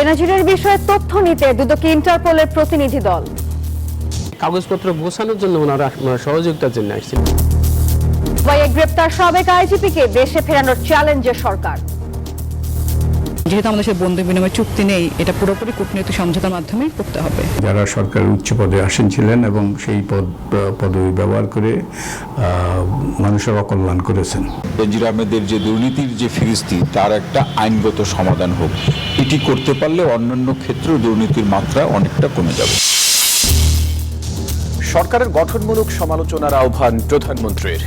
বেনজিরের বিষয়ে তথ্য নিতে দুদকে ইন্টারপোলের প্রতিনিধি দল। কাগজপত্র গোছানোর জন্য ওনারা সহযোগিতার জন্য আসছেন। দুবাইয়ে গ্রেপ্তার সাবেক আইজিপিকে দেশে ফেরানোর চ্যালেঞ্জে সরকার। যেহেতু আমাদের সে বন্ধু বিনিময় চুক্তি নেই, এটা পুরোপুরি কূটনৈতিক সমঝোতার মাধ্যমেই করতে হবে। যারা সরকারের উচ্চ পদে আসীন ছিলেন এবং সেই পদবি ব্যবহার করে মানুষের অকল্যাণ করেছেন। বেনজির আহমেদের যে দুর্নীতির যে ফিরিস্তি, তার একটা আইনগত সমাধান হোক। এটি করতে পারলে অন্যান্য ক্ষেত্রেও দুর্নীতির মাত্রা অনেকটা কমে যাবে। সরকারের গঠনমূলক সমালোচনার আহ্বান প্রধানমন্ত্রীর।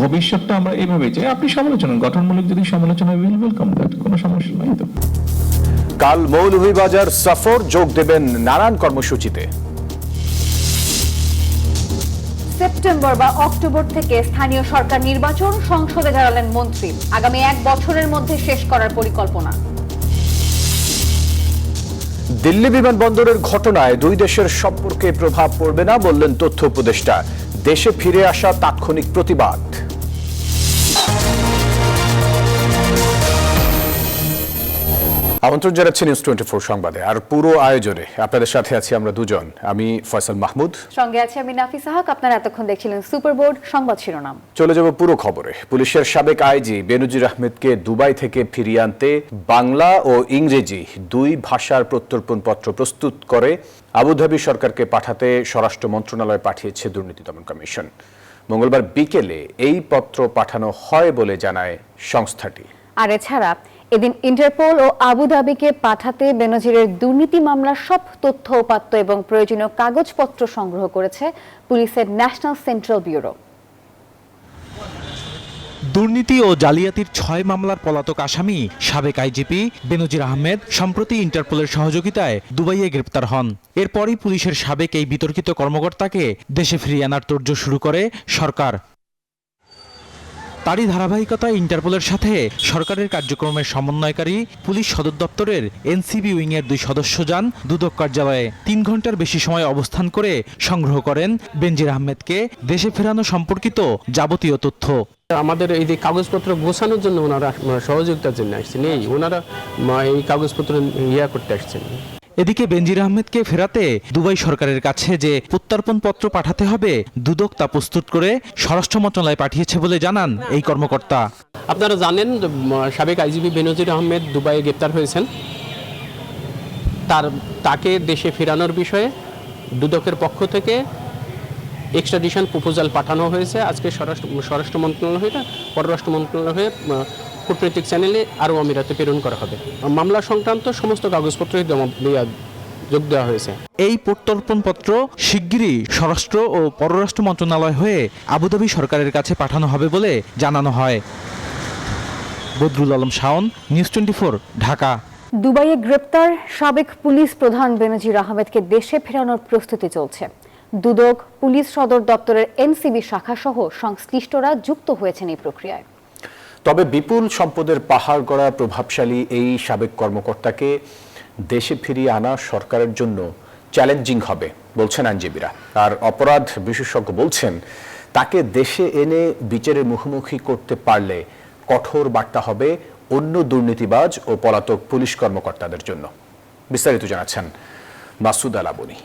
ভবিষ্যৎটা আমরা এইভাবে চাই, আপনি সমালোচনা গঠনমূলক যদি সমালোচনা ওয়েলকাম, দ্যাট কোনো সমস্যা নাই তো। কাল মৌলভীবাজার সফর, যোগ দেবেন নানান কর্মসূচিতে। সেপ্টেম্বর বা অক্টোবর থেকে স্থানীয় সরকার নির্বাচন, সংসদে জানালেন মন্ত্রী। আগামী 1 বছরের মধ্যে শেষ করার পরিকল্পনা। দিল্লি বিমানবন্দরের ঘটনায় দুই দেশের সম্পর্কে প্রভাব পড়বে না বললেন তথ্য উপদেষ্টা। দেশে ফিরে আসা তাৎক্ষণিক প্রতিবাদ। আমন্ত্রণ জানাচ্ছি নিউজ 24 সংবাদে। আর পুরো আয়োজনে আপনাদের সাথে আছি আমরা দুজন। আমি ফয়সাল মাহমুদ, সঙ্গে আছি আমি নাফিসা হক। আপনারা এতক্ষণ দেখছিলেন সুপার বোর্ড সংবাদ শিরোনাম। চলে যাব পুরো খবরে। পুলিশের সাবেক আইজি বেনজির আহমেদকে দুবাই থেকে ফিরিয়ে আনতে বাংলা ও ইংরেজি দুই ভাষার প্রত্যর্পণপত্র প্রস্তুত করে আবুধাবি সরকারকে পাঠাতে স্বরাষ্ট্র মন্ত্রণালয় পাঠিয়েছে দুর্নীতি দমন কমিশন। মঙ্গলবার বিকেলে এই পত্র পাঠানো হয় বলে জানায় সংস্থাটি। আর এছাড়া এদিন ইন্টারপোল ও আবুধাবিকে পাঠাতে বেনজিরের দুর্নীতি মামলার সব তথ্য উপাত্ত এবং প্রয়োজনীয় কাগজপত্র সংগ্রহ করেছে পুলিশের ন্যাশনাল সেন্ট্রাল ব্যুরো। দুর্নীতি ও জালিয়াতির 6 মামলার পলাতক আসামি সাবেক আইজিপি বেনজির আহমেদ সম্প্রতি ইন্টারপোলের সহযোগিতায় দুবাইয়ে গ্রেপ্তার হন। এরপরই পুলিশের সাবেক এই বিতর্কিত কর্মকর্তাকে দেশে ফিরিয়ে আনার তোড়জোড় শুরু করে সরকার। তারই ধারাবাহিকতায় ইন্টারপোলের সাথে সরকারের কার্যক্রমের সমন্বয়কারী পুলিশ সদর দপ্তরের এনসিবি উইংয়ের 2 সদস্য যান দুদক কার্যালয়ে। 3 ঘন্টার বেশি সময় অবস্থান করে সংগ্রহ করেন বেনজির আহমেদকে দেশে ফেরানো সম্পর্কিত যাবতীয় তথ্য। আমাদের এই যে কাগজপত্র গোছানোর জন্য ওনারা সহযোগিতার জন্য আসছেন। ওনারা এই কাগজপত্র করতে আসছেন। এদিকে বেনজির আহমেদকে ফেরাতে দুবাই সরকারের কাছে যে প্রত্যর্পণপত্র পাঠাতে হবে, দুদক তা প্রস্তুত করে স্বরাষ্ট্র মন্ত্রণালয় পাঠিয়েছে বলে জানান এই কর্মকর্তা। আপনারা জানেন সাবেক আইজিপি বেনজির আহমেদ দুবাইয়ে গ্রেপ্তার হয়েছেন। তাকে দেশে ফেরানোর বিষয়ে দুদকের পক্ষ থেকে এক্সট্রাডিশন প্রপোজাল পাঠানো হয়েছে। আজকে স্বরাষ্ট্র মন্ত্রণালয় হয়ে পররাষ্ট্র মন্ত্রণালয় হয়ে কূটনৈতিক চ্যানেলে আরব আমিরাতে প্রেরণ করা হবে। মামলা সংক্রান্ত সমস্ত কাগজপত্র যোগ দেওয়া হয়েছে। এই প্রত্যর্পণপত্র শিগগিরই স্বরাষ্ট্র ও পররাষ্ট্র মন্ত্রণালয় হয়ে আবুধাবি সরকারের কাছে পাঠানো হবে বলে জানানো হয়। বদরুল আলম শাওন, নিউজ 24, ঢাকা। দুবাইয়ে গ্রেপ্তার সাবেক পুলিশ প্রধান বেনজির আহমেদকে দেশে ফেরানোর প্রস্তুতি চলছে। দুদক, পুলিশ সদর দপ্তরের এনসিবি শাখা সহ সংশ্লিষ্টরা যুক্ত হয়েছেন এই প্রক্রিয়ায়। তবে বিপুল সম্পদের পাহাড় গড়া প্রভাবশালী এই সাবেক কর্মকর্তাকে দেশে ফিরিয়ে আনা সরকারের জন্য চ্যালেঞ্জিং হবে বলছেন আইনজীবীরা। আর অপরাধ বিশেষজ্ঞ বলছেন তাকে দেশে এনে বিচারের মুখোমুখি করতে পারলে কঠোর বার্তা হবে অন্য দুর্নীতিবাজ ও পলাতক পুলিশ কর্মকর্তাদের জন্য। বিস্তারিত জানাচ্ছেন মাসুদ আলাবনী।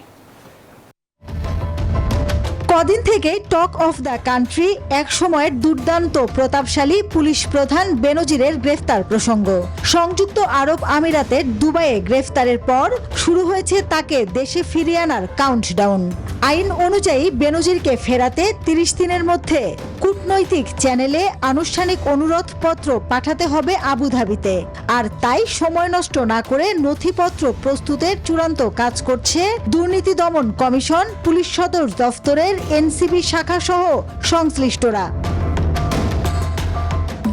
কদিন থেকে টক অফ দ্য কান্ট্রি এক সময়ের দুর্দান্ত প্রতাপশালী পুলিশ প্রধান বেনজিরের গ্রেফতার প্রসঙ্গ। সংযুক্ত আরব আমিরাতের দুবাইয়ে গ্রেফতারের পর শুরু হয়েছে তাকে দেশে ফিরিয়ে আনার কাউন্টডাউন। আইন অনুযায়ী বেনজিরকে ফেরাতে 30 দিনের মধ্যে কূটনৈতিক চ্যানেলে আনুষ্ঠানিক অনুরোধপত্র পাঠাতে হবে আবুধাবিতে। আর তাই সময় নষ্ট না করে নথিপত্র প্রস্তুতের চূড়ান্ত কাজ করছে দুর্নীতি দমন কমিশন, পুলিশ সদর দফতরের এনসিবি শাখা সহ সংশ্লিষ্টরা।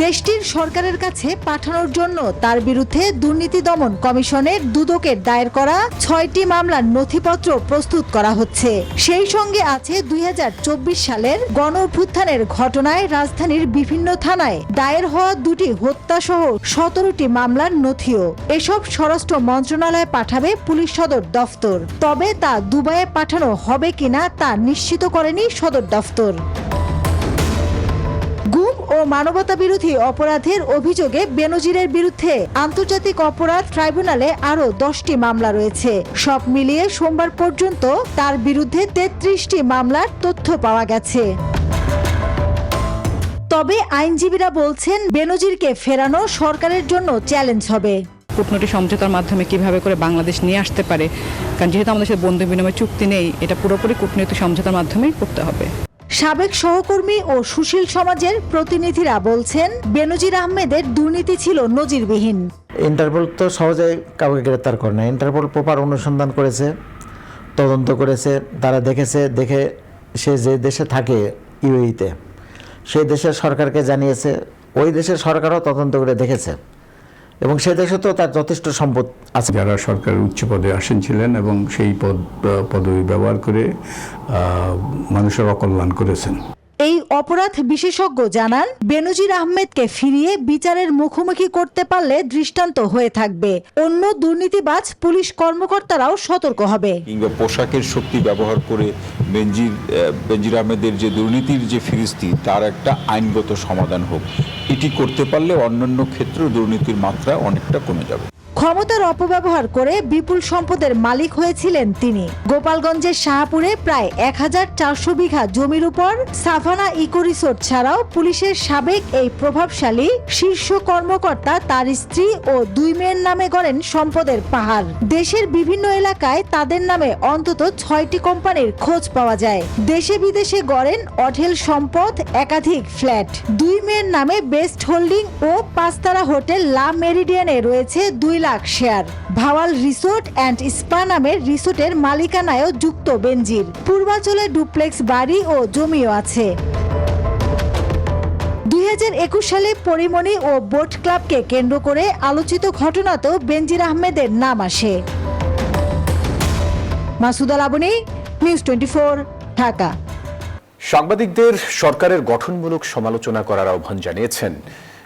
দেশটির সরকারের কাছে পাঠানোর জন্য তার বিরুদ্ধে দুর্নীতি দমন কমিশনের দুদকের দায়ের করা 6টি মামলার নথিপত্র প্রস্তুত করা হচ্ছে। সেই সঙ্গে আছে 2024 সালের গণঅভ্যুত্থানের ঘটনায় রাজধানীর বিভিন্ন থানায় দায়ের হওয়া 2টি হত্যাসহ 17টি মামলার নথিও। এসব স্বরাষ্ট্র মন্ত্রণালয়ে পাঠাবে পুলিশ সদর দফতর। তবে তা দুবাইয়ে পাঠানো হবে কিনা তা নিশ্চিত করেনি সদর দফতর। গুম ও মানবতাবিরোধী অপরাধের অভিযোগে বেনজিরের বিরুদ্ধে আন্তর্জাতিক অপরাধ ট্রাইব্যুনালে আরও 10টি মামলা রয়েছে। সব মিলিয়ে সোমবার পর্যন্ত তার বিরুদ্ধে 33টি মামলার তথ্য পাওয়া গেছে। তবে আইনজীবীরা বলছেন বেনজিরকে ফেরানো সরকারের জন্য চ্যালেঞ্জ হবে। কূটনৈতিক সমঝোতার মাধ্যমে কিভাবে করে বাংলাদেশ নিয়ে আসতে পারে, কারণ যেহেতু আমাদের সাথে বন্ধু বিনিময় চুক্তি নেই, এটা পুরোপুরি কূটনৈতিক সমঝোতার মাধ্যমেই করতে হবে। সাবেক সহকর্মী ও সুশীল সমাজের প্রতিনিধিরা বলছেন বেনজির আহমেদের দুর্নীতি ছিল নজিরবিহীন। ইন্টারপোল তো সহজে কাউকে গ্রেপ্তার করে না। ইন্টারপোল প্রপার অনুসন্ধান করেছে, তদন্ত করেছে, তারা দেখে সে যে দেশে থাকে ইউএইতে, সেই দেশের সরকারকে জানিয়েছে, ওই দেশের সরকারও তদন্ত করে দেখেছে এবং সে দেশে তো তার যথেষ্ট সম্পদ আছে। যারা সরকারের উচ্চ পদে আসীন ছিলেন এবং সেই পদবি ব্যবহার করে মানুষের অকল্যাণ করেছেন। এই অপরাধ বিশেষজ্ঞ জানান বেনজির আহমেদকে ফিরিয়ে বিচারের মুখোমুখি করতে পারলে দৃষ্টান্ত হয়ে থাকবে। অন্য দুর্নীতিবাজ পুলিশ কর্মকর্তারাও সতর্ক হবে। কিংবা পোশাকের শক্তি ব্যবহার করে বেনজির আহমেদের যে দুর্নীতির যে ফিরিস্তি তার একটা আইনগত সমাধান হোক। এটি করতে পারলে অন্যান্য ক্ষেত্রে দুর্নীতির মাত্রা অনেকটা কমে যাবে। ক্ষমতার অপব্যবহার করে বিপুল সম্পদের মালিক হয়েছিলেন তিনি। গোপালগঞ্জের শাহপুরে প্রায় 1400 বিঘা জমির উপর সাভানা ইকো রিসোর্ট ছাড়াও পুলিশের সাবেক এই প্রভাবশালী শীর্ষ কর্মকর্তা তার স্ত্রী ও 2 মেয়ের নামে গড়েন সম্পদের পাহাড়। দেশের বিভিন্ন এলাকায় তাদের নামে অন্তত 6টি কোম্পানির খোঁজ পাওয়া যায়। দেশে বিদেশে গড়েন অঢেল সম্পদ, একাধিক ফ্ল্যাট। 2 মেয়ের নামে বেস্ট হোল্ডিং ও 5 তারা হোটেল লা মেরিডিয়ানে রয়েছে 2 lakh share. Bhawal resort and spa নামের রিসোর্টের মালিকানায়ও যুক্ত বেনজির। পূর্বাঞ্চলে ডুপ্লেক্স বাড়ি ও জমিও আছে। 2021 সালে পরিমণি ও বোট ক্লাবকে কেন্দ্র করে আলোচিত ঘটনাতেও বেনজির আহমেদের নাম আসে। মাসুদা লাবনী, নিউজ 24, ঢাকা। সাংবাদিকদের সরকারের গঠনমূলক সমালোচনা করার আহ্বান জানিয়েছেন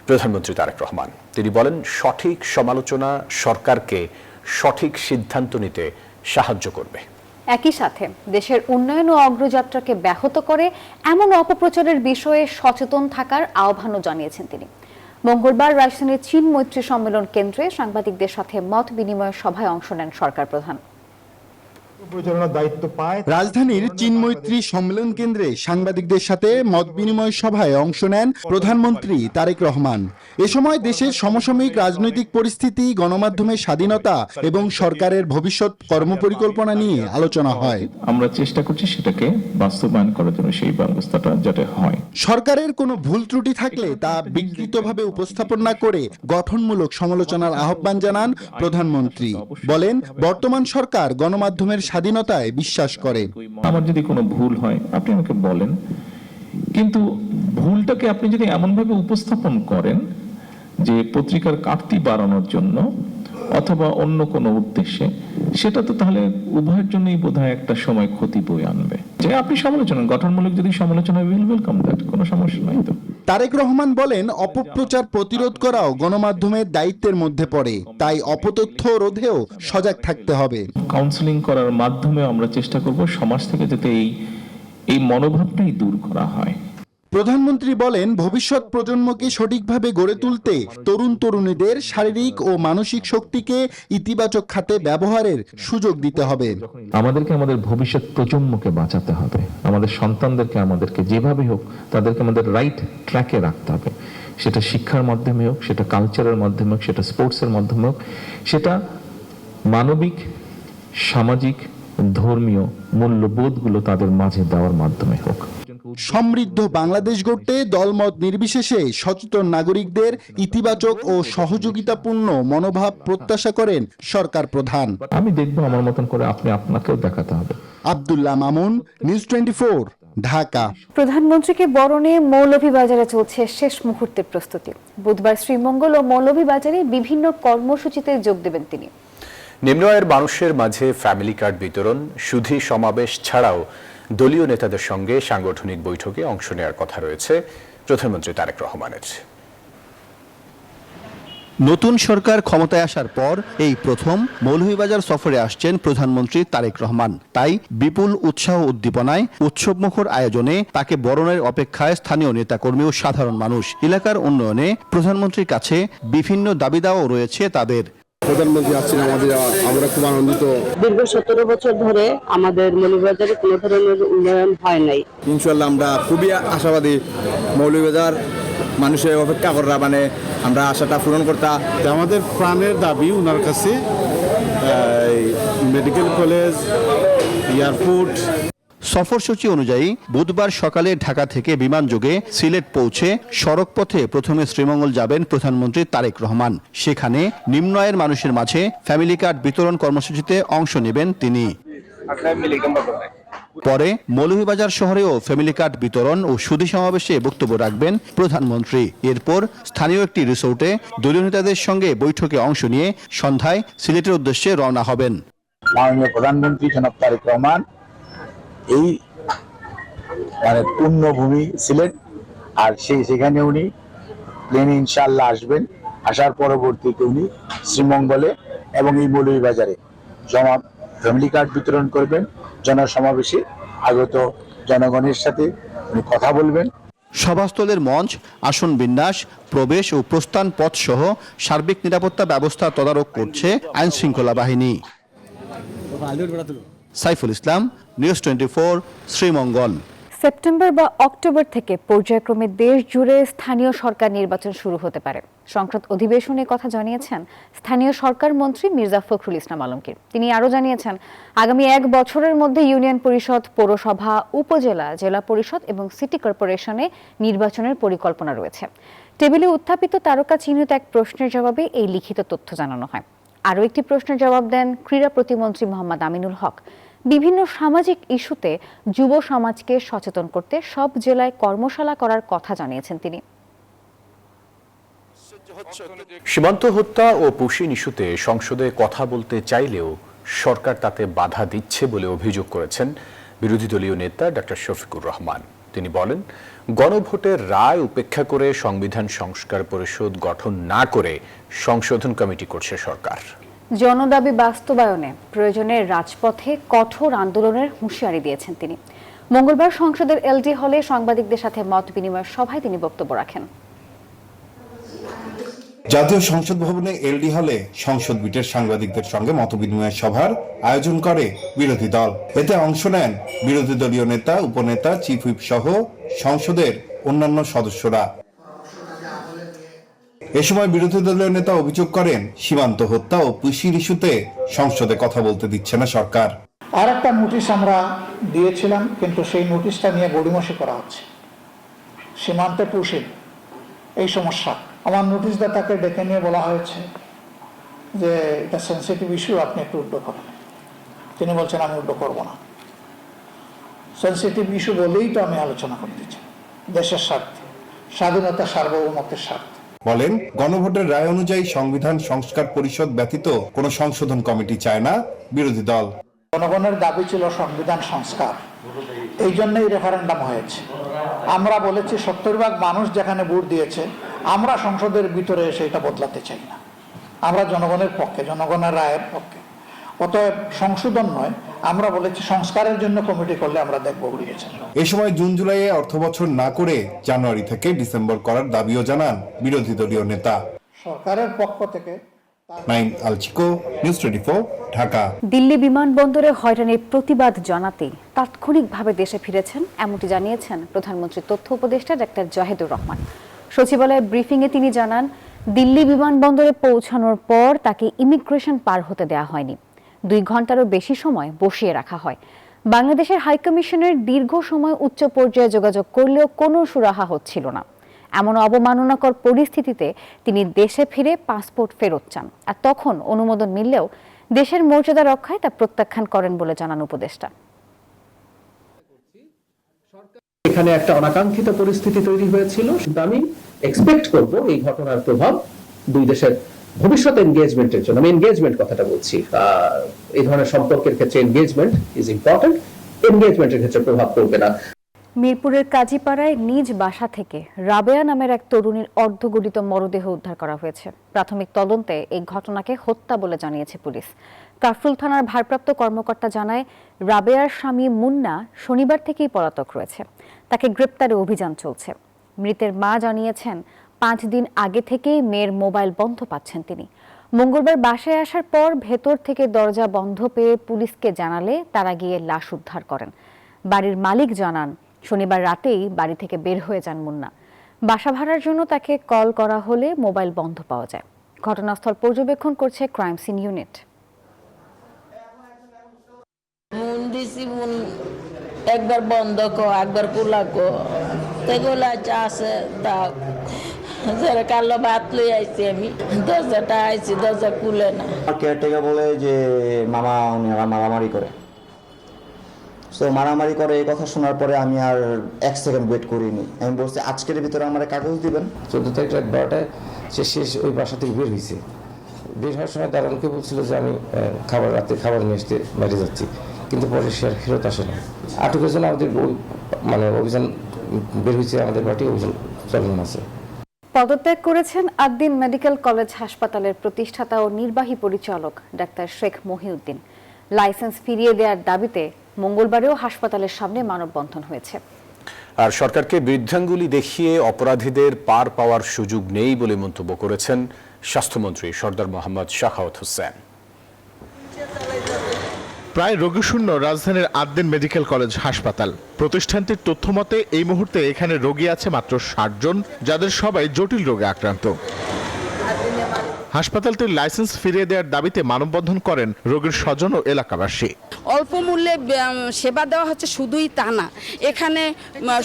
প্রধানমন্ত্রী তারেক রহমান। তিনি বলেন, সঠিক সমালোচনা সরকারকে সঠিক সিদ্ধান্ত নিতে সাহায্য করবে। একই সাথে দেশের উন্নয়ন ও অগ্রযাত্রাকে ব্যাহত করে এমন অপপ্রচারের বিষয়ে সচেতন থাকার আহ্বানও জানিয়েছেন তিনি। মঙ্গলবার রাজধানীর চীন মৈত্রী সম্মেলন কেন্দ্রে সাংবাদিকদের সাথে মত বিনিময় সভায় অংশ নেন সরকার প্রধান। রাজধানীর চীন মৈত্রী সম্মেলন কেন্দ্রে সাংবাদিকদের সাথে মত বিনিময় সভায় অংশ নেন প্রধানমন্ত্রী তারেক রহমান। এ সময় দেশের সমসাময়িক রাজনৈতিক পরিস্থিতি, গণমাধ্যমের স্বাধীনতা এবং সরকারের ভবিষ্যৎ কর্মপরিকল্পনা নিয়ে আলোচনা হয়। আমরা চেষ্টা করছি সেটাকে বাস্তবায়ন করার জন্য, সেই ব্যবস্থাটা যাতে হয়। সরকারের কোনো ভুল ত্রুটি থাকলে তা বিকৃতভাবে উপস্থাপন না করে গঠনমূলক সমালোচনার আহ্বান জানান প্রধানমন্ত্রী। বলেন, বর্তমান সরকার গণমাধ্যমের স্বাধীনতায় বিশ্বাস করে। আমার যদি কোনো ভুল হয় আপনি আমাকে বলেন, কিন্তু ভুলটাকে আপনি যদি এমন ভাবে উপস্থাপন করেন যে পত্রিকার কাটতি বাড়ানোর জন্য অথবা অন্য কোনো উদ্দেশ্যে, সেটা তো তাহলে উভয়ের জন্যই বোধহয় একটা সময় ক্ষতি বয়ে আনবে। যে আপনি সমালোচনা, গঠনমূলক যদি সমালোচনা, ওয়েলকাম দ্যাট, কোনো সমস্যা নাই তো। তারেক রহমান বলেন, অপপ্রচার প্রতিরোধ করাও গণমাধ্যমের দায়িত্বের মধ্যে পড়ে, তাই অপতথ্য রোধেও সজাগ থাকতে হবে। কাউন্সেলিং করার মাধ্যমে আমরা চেষ্টা করব সমাজ থেকে যাতে এই মনোভাবটাই দূর করা হয়। প্রধানমন্ত্রী বলেন, ভবিষ্যৎ প্রজন্মকে সঠিকভাবে গড়ে তুলতে তরুণ তরুণীদের শারীরিক ও মানসিক শক্তিকে ইতিবাচক খাতে ব্যবহারের সুযোগ দিতে হবে। আমাদেরকে আমাদের ভবিষ্যৎ প্রজন্মকে বাঁচাতে হবে। আমাদের সন্তানদেরকে আমাদেরকে যেভাবে হোক তাদেরকে আমাদের রাইট ট্র্যাকে রাখতে হবে। সেটা শিক্ষার মাধ্যমে হোক, সেটা কালচারের মাধ্যমে হোক, সেটা স্পোর্টসের মাধ্যমে হোক, সেটা মানবিক, সামাজিক, ধর্মীয় মূল্যবোধগুলো তাদের মাঝে দেওয়ার মাধ্যমে হোক। সমৃদ্ধ বাংলাদেশ গড়তে দলমত নির্বিশেষে সচেতন নাগরিকদের ইতিবাচক ও সহযোগিতাপূর্ণ মনোভাব প্রত্যাশা করেন সরকার প্রধান। আমি দেখবো আমার মতন করে, আপনাকেও দেখাতে হবে। আব্দুল্লাহ মামুন, নিউজ 24, ঢাকা। প্রধানমন্ত্রীকে বরণে মৌলভীবাজারে চলছে শেষ মুহূর্তের প্রস্তুতি। বুধবার শ্রীমঙ্গল ও মৌলভীবাজারে বিভিন্ন কর্মসূচিতে যোগ দেবেন তিনি। নিম্ন আয়ের মানুষের মাঝে ফ্যামিলি কার্ড বিতরণ, সুধী সমাবেশ ছাড়াও দলীয় নেতাদের সঙ্গে সাংগঠনিক বৈঠকে অংশ নেওয়ার কথা রয়েছে প্রধানমন্ত্রী তারেক রহমানের। নতুন সরকার ক্ষমতায় আসার পর এই প্রথম মৌলভীবাজার সফরে আসছেন প্রধানমন্ত্রী তারেক রহমান। তাই বিপুল উৎসাহ উদ্দীপনায় উৎসবমুখর আয়োজনে তাকে বরণের অপেক্ষায় স্থানীয় নেতাকর্মী ও সাধারণ মানুষ। এলাকার উন্নয়নে প্রধানমন্ত্রীর কাছে বিভিন্ন দাবি দাওয়াও রয়েছে তাদের। প্রধানমন্ত্রী আসছেন আমাদের, আমরা খুব আনন্দিত। দীর্ঘ 17 বছর ধরে আমাদের মৌলভীবাজারে কোনো ধরনের উন্নয়ন হয় নাই। ইনশাল্লাহ আমরা খুবই আশাবাদী। মৌলভীবাজার মানুষের অপেক্ষা করা, মানে আমরা আশাটা পূরণ করতে। আমাদের প্রাণের দাবি ওনার কাছে মেডিকেল কলেজ, এয়ারপোর্ট। সফরসূচি অনুযায়ী বুধবার সকালে ঢাকা থেকে বিমানযোগে সিলেট পৌঁছে সড়ক পথে প্রথমে শ্রীমঙ্গল যাবেন প্রধানমন্ত্রী তারেক রহমান। সেখানে নিম্ন আয়ের মানুষের মাঝে ফ্যামিলি কার্ড বিতরণ কর্মসূচিতে অংশ নেবেন তিনি। পরে মৌলভীবাজার শহরেও ফ্যামিলি কার্ড বিতরণ ও সুধী সমাবেশে বক্তব্য রাখবেন প্রধানমন্ত্রী। এরপর স্থানীয় একটি রিসোর্টে দলীয় নেতাদের সঙ্গে বৈঠকে অংশ নিয়ে সন্ধ্যায় সিলেটের উদ্দেশ্যে রওনা হবেন। মাননীয় প্রধানমন্ত্রী জনাব তারেক রহমান এই মানে পূর্ণভূমি সিলেট, আর সেখানে উনি প্লেনে ইনশাআল্লাহ আসবেন। আসার পরবর্তীতে উনি শ্রীমঙ্গলে এবং এই মৌলভীবাজারে ফ্যামিলি কার্ড বিতরণ করবেন। জনসমাবেশে আগত জনগণের সাথে উনি কথা বলবেন। সভাস্থলের মঞ্চ, আসন বিন্যাস, প্রবেশ ও প্রস্থান পথ সহ সার্বিক নিরাপত্তা ব্যবস্থা তদারক করছে আইন শৃঙ্খলা বাহিনী। সাইফুল ইসলাম, নিউজ 24, শ্রীমঙ্গল। সেপ্টেম্বর বা অক্টোবর থেকে পর্যায়ক্রমে দেশ জুড়ে স্থানীয় সরকার নির্বাচন শুরু হতে পারে। সংসদ অধিবেশনে কথা জানিয়েছেন স্থানীয় সরকার মন্ত্রী মির্জা ফখরুল ইসলাম আলমগীর। তিনি আরও জানিয়েছেন, আগামী 1 বছরের মধ্যে ইউনিয়ন পরিষদ, পৌরসভা, উপজেলা, জেলা পরিষদ এবং সিটি কর্পোরেশনে নির্বাচনের পরিকল্পনা রয়েছে। টেবিলে উত্থাপিত তারকা চিহ্নিত এক প্রশ্নের জবাবে এই লিখিত তথ্য জানানো হয়। আরও একটি প্রশ্নের জবাব দেন ক্রীড়া প্রতিমন্ত্রী মোহাম্মদ আমিনুল হক। বিভিন্ন সামাজিক ইস্যুতে যুব সমাজকে সচেতন করতে সব জেলায় কর্মশালা করার কথা জানিয়েছেন তিনি। সীমান্ত হত্যা ও পুশিন ইস্যুতে সংসদে কথা বলতে চাইলেও সরকার তাতে বাধা দিচ্ছে বলে অভিযোগ করেছেন বিরোধী দলীয় নেতা ডক্টর শফিকুর রহমান। তিনি বলেন, গণভোটের রায় উপেক্ষা করে সংবিধান সংস্কার পরিষদ গঠন না করে সংশোধন কমিটি করছে সরকার। জনদাবি বাস্তবায়নে প্রয়োজনে রাজপথে কঠোর আন্দোলনের হুঁশিয়ারি দিয়েছেন তিনি। মঙ্গলবার সংসদের এলডি হলে সাংবাদিকদের সাথে মত বিনিময় সভায় তিনি বক্তব্য রাখেন। জাতীয় সংসদ ভবনে এলডি হলে সংসদ বিটের সাংবাদিকদের সঙ্গে মতবিনিময় সভার আয়োজন করে বিরোধী দল। এতে অংশ নেন বিরোধী দলীয় নেতা, উপনেতা, চিফ হুইপ সহ সংসদের অন্যান্য সদস্যরা। এ সময় বিরোধী দলীয় নেতা অভিযোগ করেন, সীমান্ত হত্যা ও পুশিন ইস্যুতে সংসদে কথা বলতে দিচ্ছে না সরকার। আর একটা নোটিশ আমরা দিয়েছিলাম, কিন্তু সেই নোটিশটা নিয়ে গড়িমসি করা হচ্ছে। সীমান্তে পুশিন এই সমস্যা, আমার নোটিশদাতাকে ডেকে নিয়ে বলা হয়েছে যে এটা সেন্সিটিভ ইস্যু, আপনি একটু উল্টো করেন। তিনি বলছেন আমি উল্টো করবো না। সেন্সিটিভ ইস্যু বলেই তো আমি আলোচনা করতে চাই, দেশের স্বার্থে, স্বাধীনতা, সার্বভৌমত্বের স্বার্থে। বলেন, গণভোটের রায় অনুযায়ী সংবিধান সংস্কার পরিষদ ব্যতীত কোনো সংশোধন কমিটি চায় না বিরোধী দল। জনগণের দাবি ছিল সংবিধান সংস্কার, এই জন্যই রেফারেন্ডাম হয়েছে। আমরা বলেছি 70% মানুষ যেখানে ভোট দিয়েছে, আমরা সংসদের ভিতরে এসে এটা বদলাতে চাই না। আমরা জনগণের পক্ষে, জনগণের রায়ের পক্ষে। অতএব সংশোধন নয়, আমরা বলেছি সংস্কারের জন্য কমিটি করলে আমরা দেখব উড়িয়েছে। এ সময় জুন জুলাইয়ে অর্থবছর না করে জানুয়ারি থেকে ডিসেম্বর করার দাবিও জানান বিরোধী দলীয় নেতা। সরকারের পক্ষ থেকে নাইম আলচিকো, নিউজ 24, ঢাকা। দিল্লি বিমানবন্দরে হয়রানির প্রতিবাদ জানাতে তাৎক্ষণিকভাবে দেশে ফিরেছেন এমনটি জানিয়েছেন প্রধানমন্ত্রীর তথ্য উপদেষ্টা ডাক্তার জাহিদুর রহমান। সচিবালয়ের ব্রিফিংয়ে তিনি জানান, দিল্লি বিমানবন্দরে পৌঁছানোর পর তাকে ইমিগ্রেশন পার হতে দেওয়া হয়নি। 2 ঘন্টারও বেশি সময় বসিয়ে রাখা হয়। বাংলাদেশের হাইকমিশনের দীর্ঘ সময় উচ্চ পর্যায়ে যোগাযোগ করলেও কোনো সুরাহা হচ্ছিল না। এমন অবমাননাকর পরিস্থিতিতে তিনি দেশে ফিরে পাসপোর্ট ফেরত চান, আর তখন অনুমোদন মিললেও দেশের মর্যাদা রক্ষায় তা প্রত্যাখ্যান করেন বলে জানান উপদেষ্টা। এখানে একটা অনাকাঙ্ক্ষিত পরিস্থিতি তৈরি হয়েছিল, কিন্তু আমি এক্সপেক্ট করব এই ঘটনার প্রভাব দুই দেশের ভবিষ্যৎ এনগেজমেন্টের জন্য, আমি এনগেজমেন্ট কথাটা বলছি, এই ধরনের সম্পর্কের ক্ষেত্রে এনগেজমেন্ট ইজ ইম্পর্টেন্ট, এনগেজমেন্টের ক্ষেত্রে প্রভাব পড়বে না। মিরপুরের কাজীপাড়ায় নিজ বাসা থেকে রাবেয়া নামের এক তরুণীর অর্ধগলিত মরদেহ উদ্ধার করা হয়েছে। প্রাথমিক তদন্তে এই ঘটনাকে হত্যা বলে জানিয়েছে পুলিশ। কাফরুল থানার ভারপ্রাপ্ত কর্মকর্তা জানায়, রাবেয়ার স্বামী মুন্না শনিবার থেকেই পলাতক রয়েছে। তাকে গ্রেপ্তারে অভিযান চলছে। মৃতের মা জানিয়েছেন, 5 দিন আগে থেকেই মেয়ের মোবাইল বন্ধ পাচ্ছেন তিনি। মঙ্গলবার বাসায় আসার পর ভেতর থেকে দরজা বন্ধ পেয়ে পুলিশকে জানালে তারা গিয়ে লাশ উদ্ধার করেন। বাড়ির মালিক জানান, শনিবার রাতেই বাড়ি থেকে বের হয়ে যান মুন্না। বাসা ভাড়ার জন্য তাকে কল করা হলে মোবাইল বন্ধ পাওয়া যায়। ঘটনাস্থল পর্যবেক্ষণ করছে ক্রাইম সিন ইউনিট। একবার বন্ধ কো, একবার খোলা কো, তেগুলা আছে তা যারা কালো ভাত লই আইছি আমি, দরজাটা আইছি, দরজা খুলে না। কেয়ারটেকার বলে যে মামা মারামারি করে, তো মারামারি করে এই কথা শোনার পরে আমি আর 1 সেকেন্ড ওয়েট করিনি। আমি বলছি আজকের ভিতরে আমার কাগজ দিবেন। 14 তারিখ রাত 12টায় সে শেষ ওই বাসা থেকে বের হয়েছে। বের হওয়ার সময় দারোয়ানকে বলছিল যে আমি রাতে খাবার নিয়ে আসতে বাইরে যাচ্ছি, কিন্তু পরে সে আর ফেরত আসে না। আটকের জন্য আমাদের অভিযান বের হয়েছে, আমাদের পার্টি অভিযান চলমান আছে। পদত্যাগ করেছেন আদ্দিন মেডিকেল কলেজ হাসপাতালের প্রতিষ্ঠাতা ও নির্বাহী পরিচালক ডাক্তার শেখ মহিউদ্দিন। লাইসেন্স ফিরিয়ে দেওয়ার দাবিতে মঙ্গলবারেও হাসপাতালের সামনে মানববন্ধন হয়েছে। আর সরকারকে বৃদ্ধাঙ্গুলি দেখিয়ে অপরাধীদের পার পাওয়ার সুযোগ নেই বলে মন্তব্য করেছেন স্বাস্থ্যমন্ত্রী সরদার মোহাম্মদ শাখাওয়াত হোসেন। প্রায় রোগীশূন্য রাজধানীর আদ্দিন মেডিকেল কলেজ হাসপাতাল। প্রতিষ্ঠানটির তথ্য মতে এই মুহূর্তে এখানে রোগী আছে মাত্র 60 জন, যাদের সবাই জটিল রোগে আক্রান্ত। হাসপাতালটির লাইসেন্স ফিরিয়ে দেওয়ার দাবিতে মানববন্ধন করেন রোগীর স্বজন ও এলাকাবাসী। অল্প মূল্যে সেবা দেওয়া হচ্ছে, শুধুই তা না, এখানে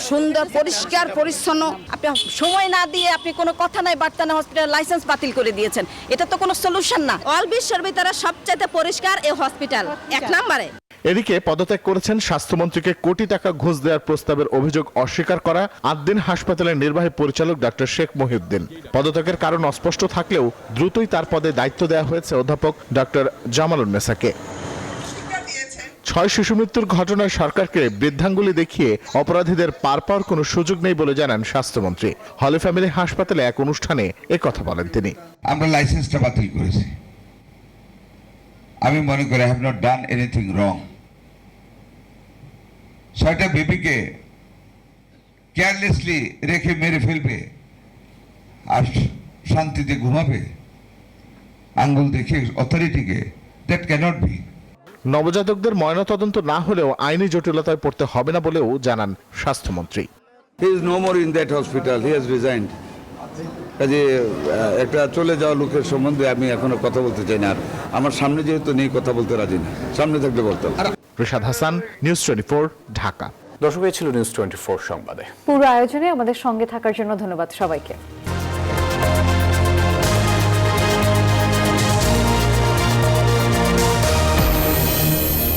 সুন্দর পরিষ্কার পরিচ্ছন্ন। আপনি সময় না দিয়ে আপনি কোনো কথা নাই বার্তা না, হসপিটাল লাইসেন্স বাতিল করে দিয়েছেন। এটা তো কোনো সলিউশন না। অল বিশ্বের ভিতরে সবচাইতে পরিষ্কার এই হসপিটাল 1 নম্বরে। এদিকে পদত্যাগ করেছেন স্বাস্থ্যমন্ত্রীকে কোটি টাকা ঘুষ দেওয়ার প্রস্তাবের অভিযোগ অস্বীকার করা আদ্দিন হাসপাতালের নির্বাহী পরিচালক ডাক্তার শেখ মহিউদ্দিন। পদত্যাগের কারণ অস্পষ্ট থাকলেও দ্রুতই তার পদে দায়িত্ব দেওয়া হয়েছে অধ্যাপক ডাক্তার জামালুন্নেসাকে। 6 শিশু মৃত্যুর ঘটনায় সরকারকে বৃদ্ধাঙ্গুলি দেখিয়ে অপরাধীদের পার পাওয়ার কোনো সুযোগ নেই বলে জানান স্বাস্থ্যমন্ত্রী। হলি ফ্যামিলি হাসপাতালে এক অনুষ্ঠানে কথা বলেন তিনি। আমরা লাইসেন্সটা বাতিল করেছি। আমি মনে করি I have not done anything wrong. 6টা বেবিকে কেয়ারলেসলি রেখে মেরে ফেলবে আর শান্তিতে ঘুমাবে আঙ্গুল দেখে অথরিটিকে, দ্যাট ক্যানট বি। নবজাতকদের ময়নাতদন্ত না হলেও আইনি জটিলতায় পড়তে হবে না বলেও জানান স্বাস্থ্যমন্ত্রী। He is no more in that hospital, he has resigned. কাজে একটা চলে যাওয়া লোকের সম্বন্ধে আমি এখনো কথা বলতে চাই না। আমার সামনে যেহেতু নেই, কথা বলতে রাজি না, সামনে থাকলে বলতাম। রিশাদ হাসান, নিউজ 24, ঢাকা। দর্শক, এই ছিল নিউজ 24 সংবাদে। পুরো আয়োজনে আমাদের সঙ্গে থাকার জন্য ধন্যবাদ সবাইকে।